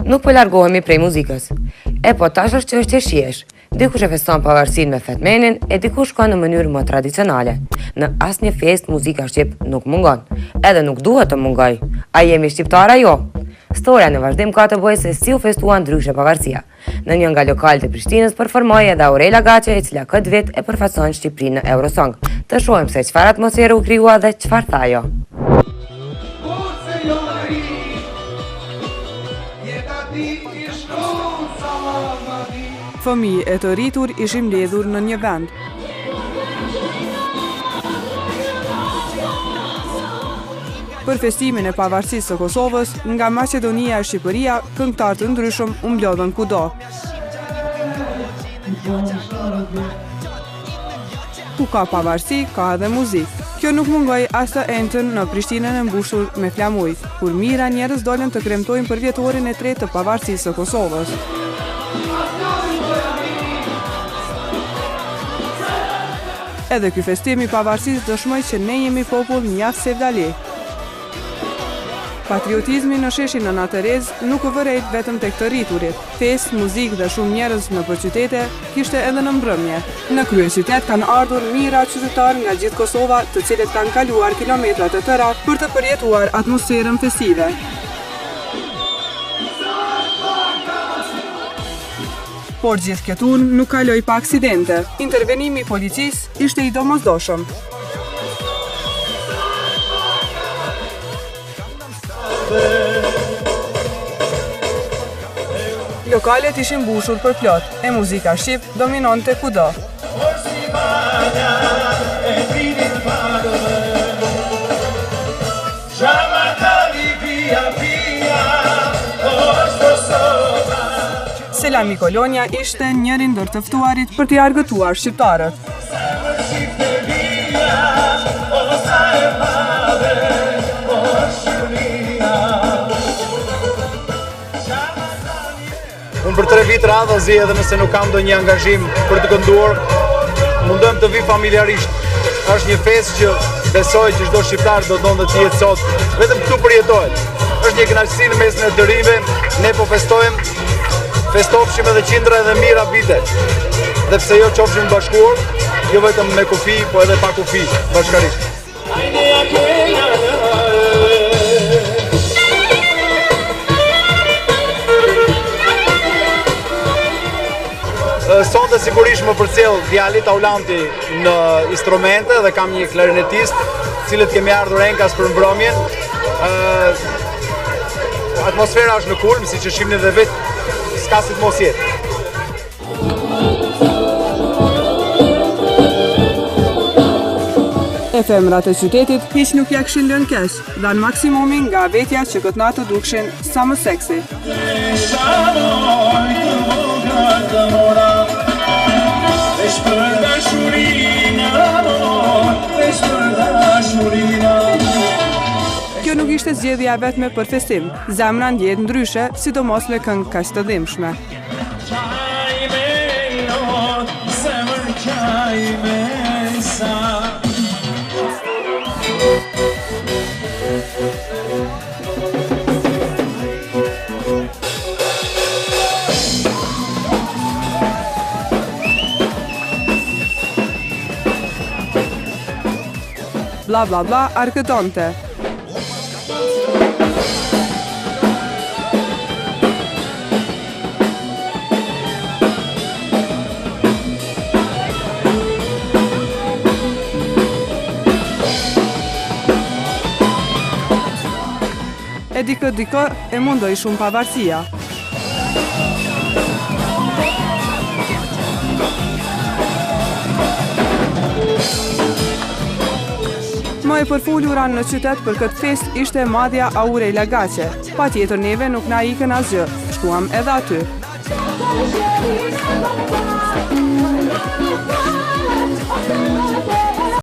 Nuk po largohemi prej muzikës. E po tash është që është e shiesh. Dikush e feston pavarësinë me fetmenin, e dikush ka në mënyrë më tradicionale. Në asnjë festë muzika shqip nuk mungon, edhe nuk duhet të mungoj. A jemi shqiptar ajo? Storia në vazhdim ka të bëjë se si u festuan ndryshe pavarësia. Në një nga lokalet e Prishtinës performoi edhe Aurela Gaçe, e cila këtë vit e përfaqëson Shqipërinë në Eurosong. Të shohim se çfarë atmosfere u krijua dhe çfarë tha ajo. Fëmijë e të rritur ishim mbledhur në një vend. Për festimin e pavarësisë së Kosovës, nga Maqedonia e Shqipëria, këngëtarë të ndryshëm u mblodhën kudo. Ku ka pavarësi, ka edhe muzikë. Kjo nuk mungoj as të entën në Prishtinën e mbushur me flamuj, kur mira njerëz dolën të kremtojnë për vjetorin e tretë të pavarësisë së Kosovës. Edhe ky festim i pavarësisë dëshmoj që ne jemi popull mjaft sevdali. Patriotizmi në sheshin Nëna Terezë nuk u vërejt vetëm tek të rriturit. Festë, muzikë dhe shumë njerëz në qytete kishte edhe në mbrëmje. Në kryeqytet kanë ardhur mijëra qytetarë nga gjithë Kosova, të cilët kanë kaluar kilometra të tëra për të përjetuar atmosferën festive. Por gjithë këtun nuk kaloi pa aksidente. Intervenimi i policisë ishte i domosdoshëm. Lokalet ishin mbushur për plot, e muzika shqip dominonte kudo. Selami Kolonia ishte njëri ndër të ftuarit për t'i argëtuar shqiptarët. Unë për 3 vite radhazi, edhe nëse nuk kam ndonjë angazhim për të kënduar, mundem të vi familjarisht. Është një festë që besoj që çdo shqiptar do donte të jetë sot, vetëm këtu përjetohet. Është një kënaqësi në mesin e të rive, ne po festojmë. Festofshim edhe qindra edhe mira vite, dhe pse jo qofshim bashkuar, jo vetëm me kufi, po edhe pa kufi, bashkarisht. Sonte sigurisht më përcjell djali Taulanti në instrumente dhe kam një klarinetist, cilët kemi ardhur enkas për mbrëmjen. Atmosfera është në kulm, siç e shihni edhe vetë, s'ka si të mos jetë. E femrat e qytetit hiç nuk ja kishin lënë keq, dhanë maksimumin nga vetja që këtë natë dukshin sa më seksi. Kjo nuk ishte zgjedhja vetme për festim. Zemra ndjehet ndryshe, sidomos me këngë kaq të dhimbshme. Bla bla bla arkëtonte. E dikë e mundoj shumë pavarësia. Më e përfolura në qytet për këtë fest ishte madhja Aurela Gaçe. Patjetër neve nuk na ikën asgjë, shkuam edhe aty.